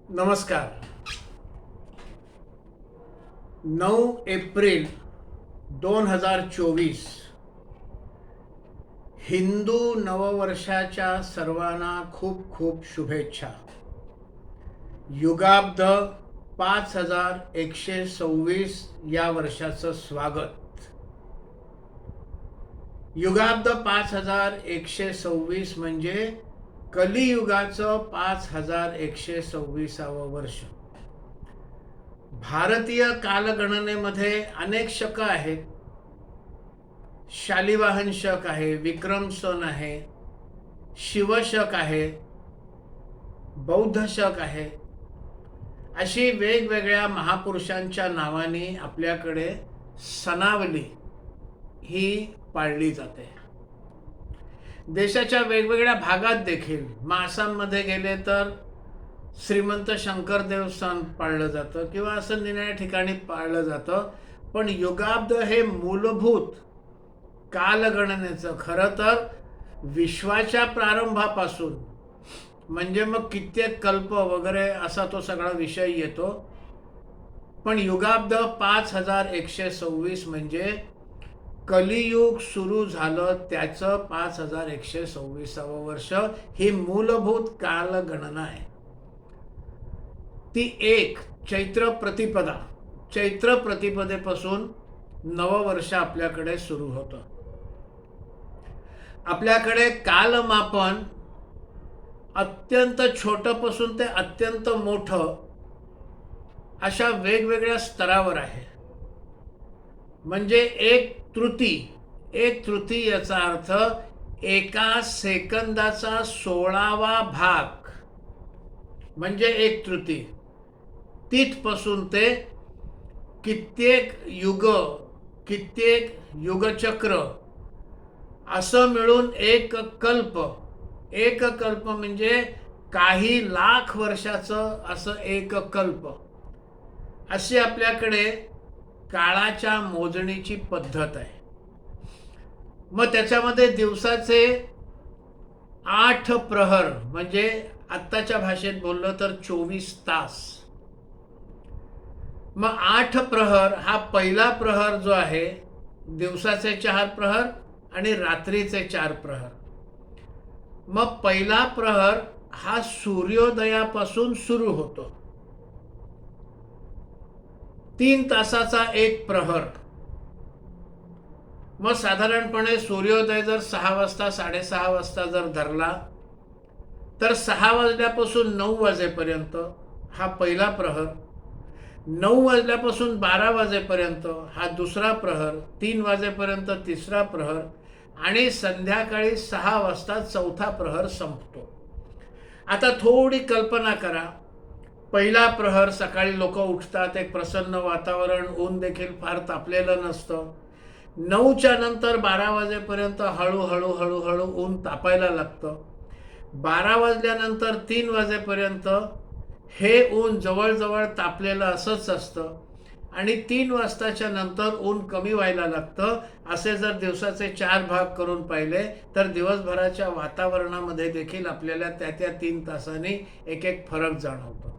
नमस्कार. 9 एप्रिल 2024 हिंदू नववर्षाच्या सर्वांना खूप खूप शुभेच्छा. युगाब्द 5126 या वर्षाचं स्वागत. युगाब्द 5126 म्हणजे कलियुगाचं 5126वं वर्ष. भारतीय कालगणनेमध्ये अनेक शक आहेत. शालिवाहन शक आहे, विक्रम सन आहे, शिवशक आहे, बौद्ध शक आहे. अशी वेगवेगळ्या महापुरुषांच्या नावाने आपल्याकडे सनावली ही पाळली जाते. देशाच्या वेगवेगळ्या भागात देखील आसाममध्ये गेले तर श्रीमंत शंकरदेव सण पाळलं जातं किंवा असं निरनिराळ्या ठिकाणी पाळलं जातं. पण युगाब्द हे मूलभूत कालगणनेचं खरं तर विश्वाच्या प्रारंभापासून म्हणजे मग कित्येक कल्प वगैरे असा तो सगळा विषय येतो. पण युगाब्द 5126 म्हणजे कलियुग सुरू झालं त्याचं 5126वं वर्ष ही मूलभूत कालगणना आहे. ती एक चैत्र प्रतिपदेपासून नववर्ष आपल्याकडे सुरू होतं. आपल्याकडे कालमापन अत्यंत छोटंपासून ते अत्यंत मोठं अशा वेगवेगळ्या स्तरावर आहे. म्हणजे एक त्रुटी याचा अर्थ एका सेकंदाचा 16वा भाग म्हणजे एक त्रुटी. तिथपासून ते कित्येक युगचक्र असं मिळून एक कल्प म्हणजे काही लाख वर्षाचं असं एक कल्प. अशी आपल्याकडे काळाच्या मोजणीची पद्धत आहे. मग त्याच्यामध्ये दिवसाचे 8 प्रहर म्हणजे आत्ताच्या भाषेत बोललं तर 24 तास. मग 8 प्रहर हा पहिला प्रहर जो आहे दिवसाचे 4 प्रहर आणि रात्रीचे 4 प्रहर. मग पहिला प्रहर हा सूर्योदयापासून सुरू होतो. 3 तासाचा एक प्रहर. मग साधारणपणे सूर्योदय जर 6 वाजता 6:30 वाजता जर धरला तर 6 वाजल्यापासून 9 वाजेपर्यंत हा पहिला प्रहर. 9 वाजल्यापासून 12 वाजेपर्यंत हा दुसरा प्रहर. 3 वाजेपर्यंत तिसरा प्रहर आणि संध्याकाळी 6 वाजता चौथा प्रहर संपतो. आता थोडी कल्पना करा. पहिला प्रहर सकाळी लोक उठतात, एक प्रसन्न वातावरण, ऊन देखील फार तापलेलं नसतं. 9च्या नंतर 12 वाजेपर्यंत हळूहळू ऊन तापायला लागतं. 12 वाजल्यानंतर 3 वाजेपर्यंत हे ऊन जवळजवळ तापलेलं असंच असतं आणि 3 वाजताच्या नंतर ऊन कमी व्हायला लागतं. असे जर दिवसाचे 4 भाग करून पाहिले तर दिवसभराच्या वातावरणामध्ये देखील आपल्याला त्या 3 तासांनी एक फरक जाणवतो.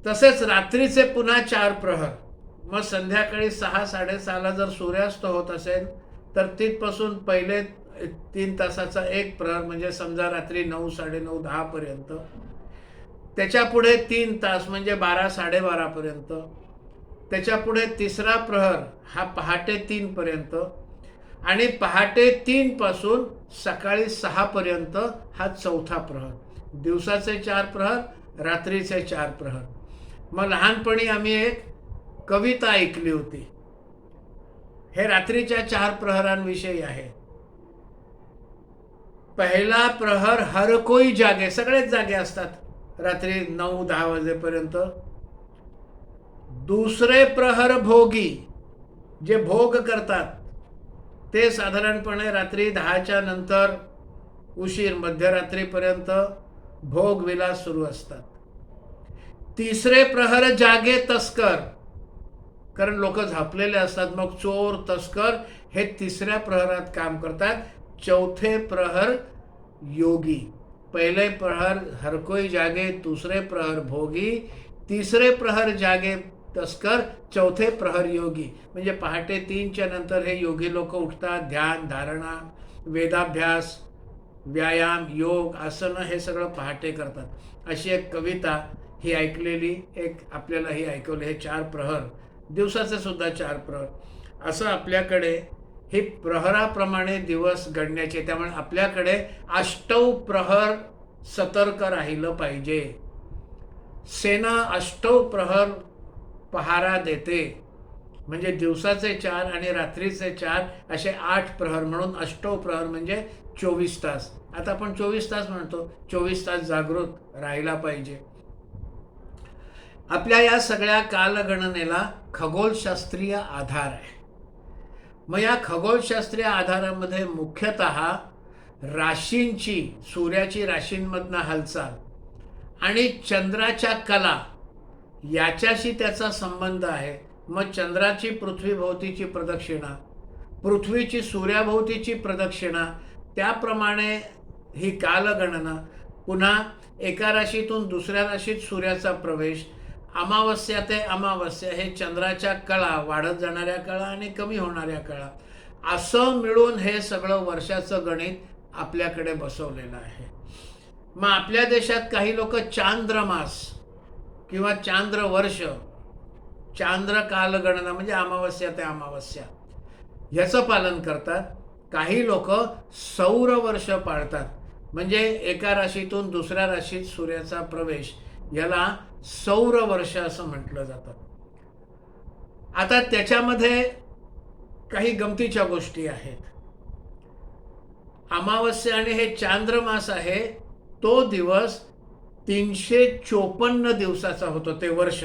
तसेच रात्रीचे पुन्हा 4 प्रहर. मग संध्याकाळी 6-6:30ला जर सूर्यास्त होत असेल तर तिथपासून पहिले 3 तासाचा एक प्रहर म्हणजे समजा रात्री 9, 9:30, 10 पर्यंत. त्याच्या पुढे 3 तास म्हणजे 12-12:30 पर्यंत. त्याच्या पुढे तिसरा प्रहर हा पहाटे 3 पर्यंत आणि पहाटे 3 पासून सकाळी 6 पर्यंत हा चौथा प्रहर. दिवसाचे 4 प्रहर, रात्रीचे 4 प्रहर. मग लहानपणी आम्ही एक कविता ऐकली होती. हे रात्रीच्या 4 प्रहरांविषयी आहे. पहिला प्रहर हर कोई जागे, सगळेच जागे असतात रात्री 9-10 वाजेपर्यंत. दुसरे प्रहर भोगी, जे भोग करतात ते साधारणपणे रात्री 10च्या नंतर उशीर मध्यरात्रीपर्यंत भोग विलास सुरू असतात. तिसरे प्रहर जागे तस्कर, कारण लोक झोपलेले असतात. मग चोर तस्कर हे तिसऱ्या प्रहरात काम करतात. चौथे प्रहर योगी. पहले प्रहर हर कोई जागे, दूसरे प्रहर भोगी, तिसरे प्रहर जागे तस्कर, चौथे प्रहर योगी. म्हणजे पहाटे 3च्या नंतर हे योगी लोक उठतात. ध्यान, धारणा, वेदाभ्यास, व्यायाम, योग, आसनं हे सगळं पहाटे करतात. अशी एक कविता ही ऐकलेली, एक आपल्याला ही ऐकवली. हे 4 प्रहर, दिवसाचे सुद्धा 4 प्रहर, असं आपल्याकडे हे प्रहराप्रमाणे दिवस घडण्याचे. त्यामुळे आपल्याकडे अष्टौ प्रहर सतर्क राहिलं पाहिजे. सेना अष्टौ प्रहर पहारा देते, म्हणजे दिवसाचे 4 आणि रात्रीचे 4 असे 8 प्रहर म्हणून अष्टौ प्रहर म्हणजे 24 तास. आता आपण 24 तास म्हणतो, 24 तास जागृत राहायला पाहिजे. आपल्या या सगळ्या कालगणनेला खगोलशास्त्रीय आधार आहे. मग या खगोलशास्त्रीय आधारामध्ये मुख्यतः राशींची, सूर्याची राशींमधनं हालचाल आणि चंद्राच्या कला याच्याशी त्याचा संबंध आहे. मग चंद्राची पृथ्वीभोवतीची प्रदक्षिणा, पृथ्वीची सूर्याभोवतीची प्रदक्षिणा, त्याप्रमाणे ही कालगणना. पुन्हा एका राशीतून दुसऱ्या राशीत सूर्याचा प्रवेश, अमावस्या ते अमावस्या हे चंद्राच्या कळा, वाढत जाणाऱ्या कळा आणि कमी होणाऱ्या कळा, असं मिळून हे सगळं वर्षाचं गणित आपल्याकडे बसवलेलं आहे. मग आपल्या देशात काही लोक चांद्रमास किंवा चांद्रवर्ष, चांद्र कालगणना म्हणजे अमावस्या ते अमावस्या ह्याचं पालन करतात. काही लोक सौर वर्ष पाळतात, म्हणजे एका राशीतून दुसऱ्या राशीत सूर्याचा प्रवेश, याला सौर वर्ष असं म्हटलं जातं. आता त्याच्यामध्ये काही गमतीच्या गोष्टी आहेत. अमावस्या आणि हे चांद्रमास आहे, तो दिवस 354 दिवसाचा होतो ते वर्ष,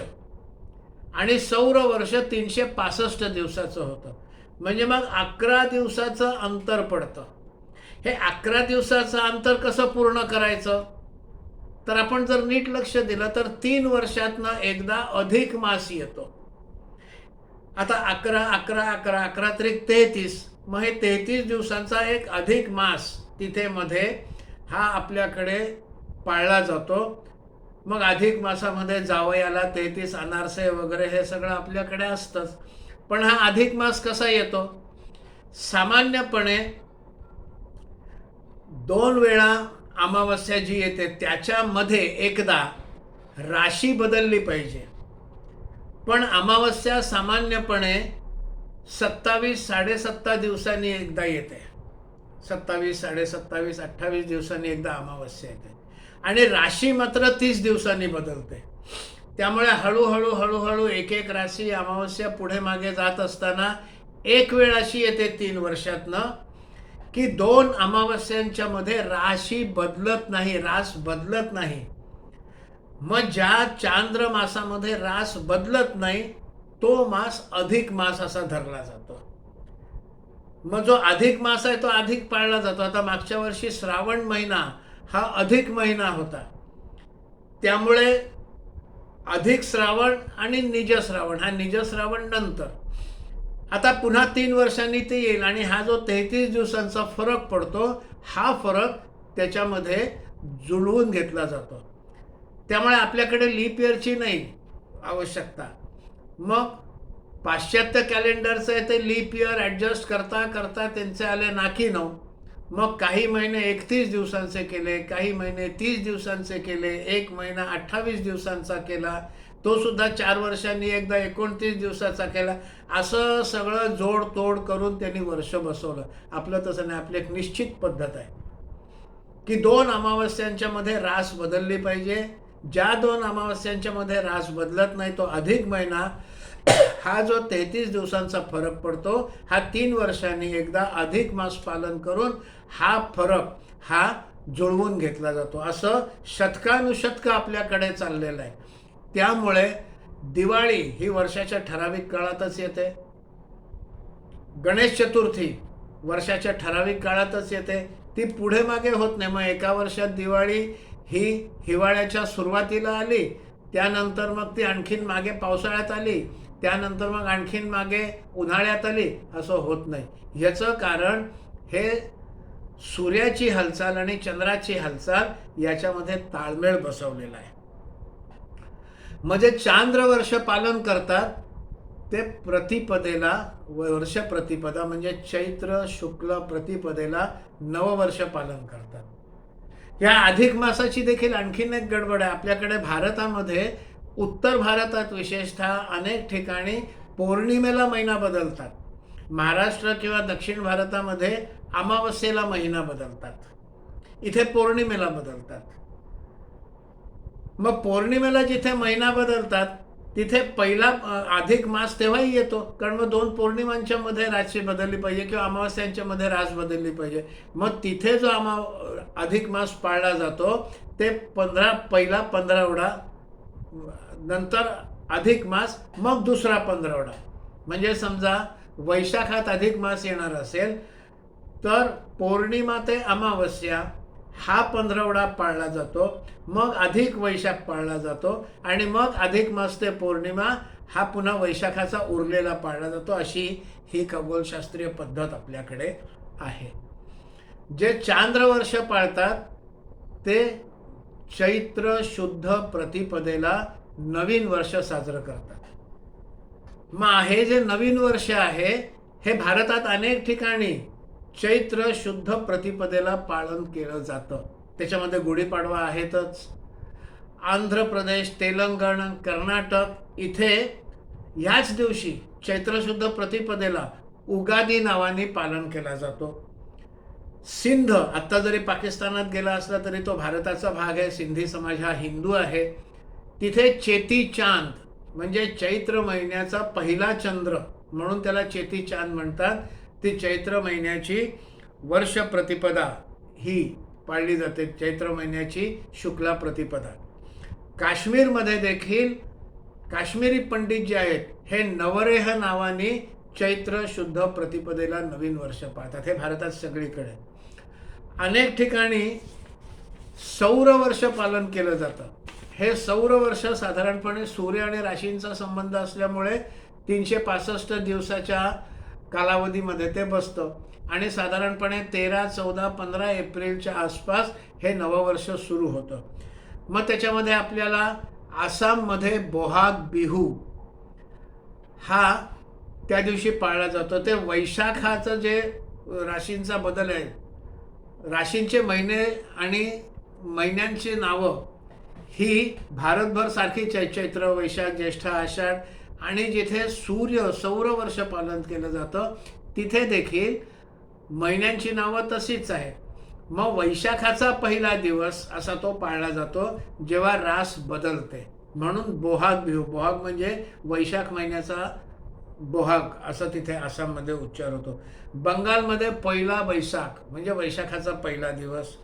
आणि सौर वर्ष 365 दिवसाचं होतं. म्हणजे मग 11 दिवसाचं अंतर पडतं. हे 11 दिवसाचं अंतर कसं पूर्ण करायचं, तर आपण जर नीट लक्ष दिलं तर 3 वर्षातनं एकदा अधिक मास येतो. आता 11 11 11 11 त्रिक 33, मग हे 33 दिवसांचा एक अधिक मास तिथे मध्ये हा आपल्याकडे पाळला जातो. मग अधिक मासामध्ये जावयाला 33 अनारसे वगैरे हे सगळं आपल्याकडे असतंच. पण हा अधिक मास कसा येतो, सामान्यपणे 2 वेळा अमावस्या जी येते त्याच्यामध्ये एकदा राशी बदलली पाहिजे. पण अमावस्या सामान्यपणे 27 साडेसत्ता दिवसांनी एकदा येते. 27 साडेसत्तावीस 28 दिवसांनी एकदा अमावस्या येते, आणि राशी मात्र 30 दिवसांनी बदलते. त्यामुळे हळूहळू हळूहळू एक एक राशी अमावस्या पुढे मागे जात असताना एक वेळ अशी येते 3 वर्षातनं की 2 अमावस्यांच्या मध्ये राशी बदलत नाही, रास बदलत नाही. मग ज्या चांद्र मासामध्ये रास बदलत नाही तो मास अधिक मास असा धरला जातो. मग जो अधिक मास आहे तो अधिक पाळला जातो. आता मागच्या वर्षी श्रावण महिना हा अधिक महिना होता, त्यामुळे अधिक श्रावण आणि निज श्रावण, हा निज श्रावण नंतर आता पुन्हा 3 वर्षांनी ते येईल, आणि हा जो 33 दिवसांचा फरक पडतो हा फरक त्याच्यामध्ये जुळवून घेतला जातो. त्यामुळे आपल्याकडे लीप इयरची नाही आवश्यकता. मग पाश्चात्य कॅलेंडरचं आहे ते लीप इयर ॲडजस्ट करता करता त्यांचे आले नाकी 9. मग काही महिने 31 दिवसांचे केले, काही महिने 30 दिवसांचे केले, एक महिना 28 दिवसांचा केला, तो सुद्धा 4 वर्षांनी एकदा 29 दिवसाचा केला. असं सगळं जोडतोड करून त्यांनी वर्ष बसवलं. आपलं तसं नाही, आपली एक निश्चित पद्धत आहे की 2 अमावस्यांच्या मध्ये रास बदलली पाहिजे. ज्या 2 अमावस्यांच्या मध्ये रास बदलत नाही तो अधिक महिना, हा जो 33 दिवसांचा फरक पडतो हा 3 वर्षांनी एकदा अधिक मास पालन करून हा फरक हा जुळवून घेतला जातो. असं शतकानुशतक आपल्याकडे चाललेलं आहे. त्यामुळे दिवाळी ही वर्षाच्या ठराविक काळातच येते, गणेश चतुर्थी वर्षाच्या ठराविक काळातच येते, ती पुढे मागे होत नाही. मग एका वर्षात दिवाळी ही हिवाळ्याच्या सुरुवातीला आली, त्यानंतर मग ती आणखीन मागे पावसाळ्यात आली, त्यानंतर मग आणखीन मागे उन्हाळ्यात आली, असं होत नाही. याचं कारण हे सूर्याची हालचाल आणि चंद्राची हालचाल याच्यामध्ये ताळमेळ बसवलेला आहे. म्हणजे चांद्रवर्ष पालन करतात ते प्रतिपदेला, वर्ष प्रतिपदा म्हणजे चैत्र शुक्ल प्रतिपदेला नववर्ष पालन करतात. या अधिक मासाची देखील आणखीन एक गडबड आहे. आपल्याकडे भारतामध्ये उत्तर भारतात विशेषतः अनेक ठिकाणी पौर्णिमेला महिना बदलतात. महाराष्ट्र किंवा दक्षिण भारतामध्ये अमावस्येला महिना बदलतात, इथे पौर्णिमेला बदलतात. मग पौर्णिमेला जिथे महिना बदलतात तिथे पहिला अधिक मास तेव्हाही येतो, कारण मग 2 पौर्णिमांच्या मध्ये राशी बदलली पाहिजे किंवा अमावस्यांच्या मध्ये रास बदलली पाहिजे. मग तिथे जो अधिक मास पाळला जातो ते पहिला 15वडा, नंतर अधिक मास, मग दुसरा 15वडा. म्हणजे समजा वैशाखात अधिक मास येणार असेल तर पौर्णिमा ते अमावस्या हा 15वडा पाळला जातो, मग अधिक वैशाख पाळला जातो आणि मग अधिक मास ते पौर्णिमा हा पुन्हा वैशाखाचा उरलेला पाळला जातो. अशी ही खगोलशास्त्रीय पद्धत आपल्याकडे आहे. जे चांद्रवर्ष पाळतात ते चैत्र शुद्ध प्रतिपदेला नवीन वर्ष साजरं करतात. मग हे जे नवीन वर्ष आहे हे भारतात अनेक ठिकाणी चैत्र शुद्ध प्रतिपदेला पालन केलं जातं. त्याच्यामध्ये गुढीपाडवा आहेतच. आंध्र प्रदेश, तेलंगणा, कर्नाटक इथे याच दिवशी चैत्र शुद्ध प्रतिपदेला उगादी नावाने पालन केला जातो. सिंध, आत्ता जरी पाकिस्तानात गेला असला तरी तो भारताचा भाग आहे, सिंधी समाज हा हिंदू आहे, तिथे चेती चांद म्हणजे चैत्र महिन्याचा पहिला चंद्र म्हणून त्याला चेती चांद म्हणतात. ती चैत्र महिन्याची वर्ष प्रतिपदा ही पाळली जाते, चैत्र महिन्याची शुक्ला प्रतिपदा. काश्मीरमध्ये देखील काश्मीरी पंडित जे आहेत हे नवरेह नावाने चैत्र शुद्ध प्रतिपदेला नवीन वर्ष पाळतात. हे भारतात सगळीकडे. अनेक ठिकाणी सौर वर्ष पालन केलं जातं. हे सौर वर्ष साधारणपणे सूर्य आणि राशींचा संबंध असल्यामुळे 365 दिवसाच्या कालावधीमध्ये ते बसतं आणि साधारणपणे 13, 14, 15 एप्रिलच्या आसपास हे नववर्ष सुरू होतं. मग त्याच्यामध्ये आपल्याला आसाममध्ये बोहाग बिहू हा त्या दिवशी पाळला जातो. ते वैशाखाचं जे राशींचा बदल आहे, राशींचे महिने आणि महिन्यांची नावं ही भारतभर सारखीच आहे. चैत्र, वैशाख, ज्येष्ठ, आषाढ. आणि जिथे सूर्य सौर वर्ष पालन केलं जातं तिथे देखील महिन्यांची नावं तशीच आहेत. मग वैशाखाचा पहिला दिवस असा तो पाळला जातो जेव्हा रास बदलते, म्हणून बोहाग बिहू. बोहाग म्हणजे वैशाख महिन्याचा बोहाग असं तिथे आसाममध्ये उच्चार होतो. बंगालमध्ये पहिला बैसाख म्हणजे वैशाखाचा पहिला दिवस.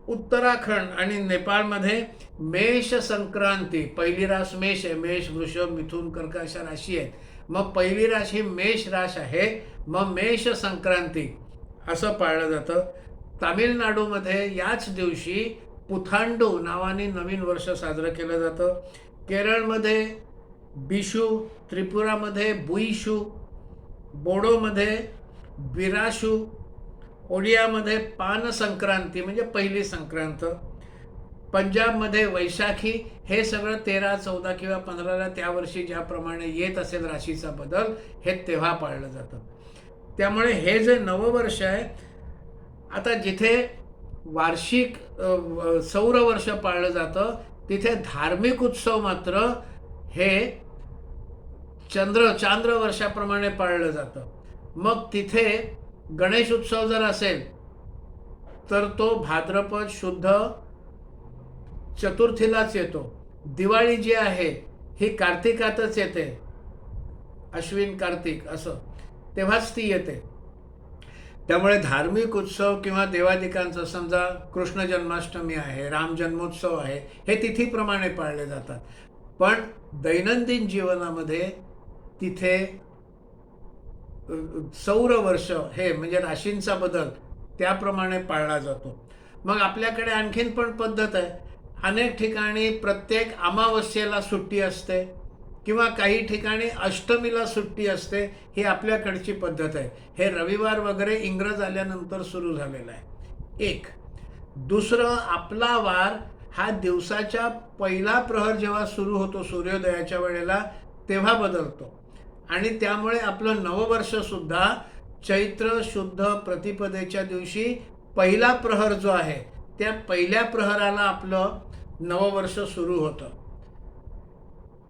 उत्तराखंड आणि नेपाळमध्ये मेष संक्रांती, पहिली रास मेष आहे, मेष, वृषभ, मिथुन, कर्क अशा राशी आहेत. मग पहिली राशी मेष रास आहे, मग मेष संक्रांती असं पाळलं जातं. तामिळनाडूमध्ये याच दिवशी पुथांडू नावाने नवीन वर्ष साजरं केलं जातं. केरळमध्ये बिशू, त्रिपुरामध्ये बुईशू, बोडोमध्ये बिराशू, ओडियामध्ये पान संक्रांती म्हणजे पहिली संक्रांत, पंजाबमध्ये वैशाखी. हे सगळं 13, 14 किंवा 15ला त्या वर्षी ज्याप्रमाणे येत असेल राशीचा बदल हे तेव्हा पाळलं जातं. त्यामुळे हे जे नववर्ष आहे, आता जिथे वार्षिक सौर वर्ष पाळलं जातं तिथे धार्मिक उत्सव मात्र हे चांद्र वर्षाप्रमाणे पाळलं जातं. मग तिथे गणेश उत्सव जर असेल तर तो भाद्रपद शुद्ध चतुर्थीलाच येतो. दिवाळी जी आहे ही कार्तिकातच येते, अश्विन कार्तिक असं, तेव्हाच ती येते. त्यामुळे धार्मिक उत्सव किंवा देवादिकांचं, समजा कृष्ण जन्माष्टमी आहे, राम जन्मोत्सव आहे, हे तिथीप्रमाणे पाळले जातात. पण दैनंदिन जीवनामध्ये तिथे सौर वर्ष हे म्हणजे राशींचा बदल त्याप्रमाणे पाळला जातो. मग आपल्याकडे आणखीन पण पद्धत आहे. अनेक ठिकाणी प्रत्येक अमावस्येला सुट्टी असते किंवा काही ठिकाणी अष्टमीला सुट्टी असते. ही आपल्याकडची पद्धत आहे. हे रविवार वगैरे इंग्रज आल्यानंतर सुरू झालेलं आहे. एक. दुसरं, आपला वार हा दिवसाच्या पहिला प्रहर जेव्हा सुरू होतो सूर्योदयाच्या वेळेला तेव्हा बदलतो आणि त्यामुळे आपलं नववर्षसुद्धा चैत्र शुद्ध प्रतिपदेच्या दिवशी पहिला प्रहर जो आहे त्या पहिल्या प्रहराला आपलं नववर्ष सुरू होतं.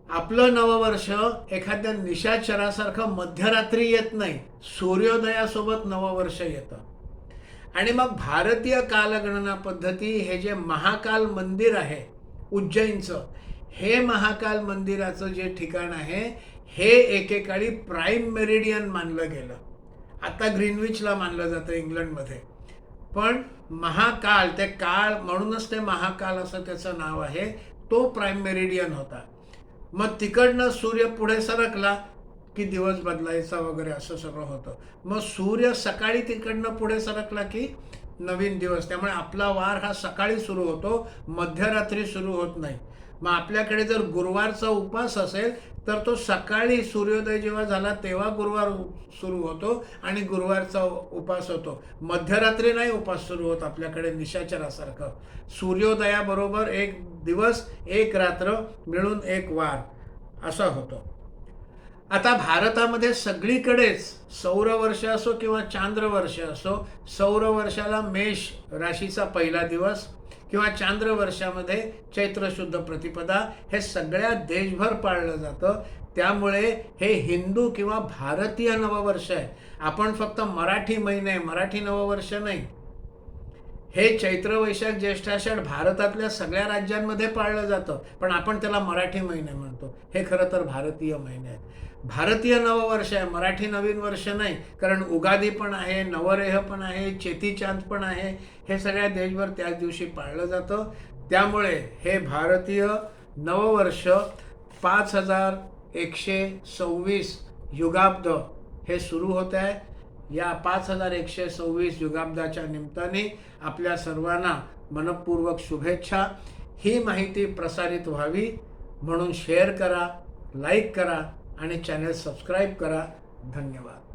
आपलं नववर्ष एखाद्या निशाचरासारखं मध्यरात्री येत नाही, सूर्योदयासोबत नववर्ष येतं. आणि मग भारतीय कालगणना पद्धती हे जे महाकाल मंदिर आहे उज्जैनचं, हे महाकाल मंदिराचं जे ठिकाण आहे हे एकेकाळी प्राईम मेरिडियन मानलं गेलं. आता ग्रीनविचला मानलं जातं इंग्लंडमध्ये, पण महाकाल, ते काळ म्हणूनच ते महाकाल असं त्याचं नाव आहे, तो प्राईम मेरिडियन होता. मग तिकडनं सूर्य पुढे सरकला की दिवस बदलायचा वगैरे असं सगळं होतं. मग सूर्य सकाळी तिकडनं पुढे सरकला की नवीन दिवस. त्यामुळे आपला वार हा सकाळी सुरू होतो, मध्यरात्री सुरू होत नाही. मग आपल्याकडे जर गुरुवारचा उपास असेल तर तो सकाळी सूर्योदय जेव्हा झाला तेव्हा गुरुवार सुरू होतो आणि गुरुवारचा उपास होतो. मध्यरात्री नाही उपास सुरू होत आपल्याकडे निशाचरासारखं. सूर्योदयाबरोबर एक दिवस एक रात्र मिळून एक वार असा होतो. आता भारतामध्ये सगळीकडेच सौरवर्ष असो किंवा चांद्रवर्ष असो, सौरवर्षाला मेष राशीचा पहिला दिवस किंवा चांद्रवर्षामध्ये चैत्र शुद्ध प्रतिपदा हे सगळ्या देशभर पाळलं जातं. त्यामुळे हे हिंदू किंवा भारतीय नववर्ष आहे. आपण फक्त मराठी महिने, मराठी नववर्ष नाही, हे चैत्र वैशाख ज्येष्ठ आषाढ भारतातल्या सगळ्या राज्यांमध्ये पाळलं जातं, पण आपण त्याला मराठी महिने म्हणतो. हे खरं तर भारतीय महिने आहेत. भारतीय नववर्ष आहे, मराठी नवीन वर्ष नाही. कारण उगादी पण आहे, नवरेह पण आहे, चेतीचांद पण आहे. हे सगळ्या देशभर त्याच दिवशी पाळलं जातं. त्यामुळे हे भारतीय नववर्ष 5126 युगाब्द हे सुरू होत आहे. या 5126 युगाब्दाच्या निमित्ताने आपल्या सर्वांना मनपूर्वक शुभेच्छा. ही माहिती प्रसारित व्हावी म्हणून शेअर करा, लाईक करा आणि चॅनल सबस्क्राईब करा. धन्यवाद.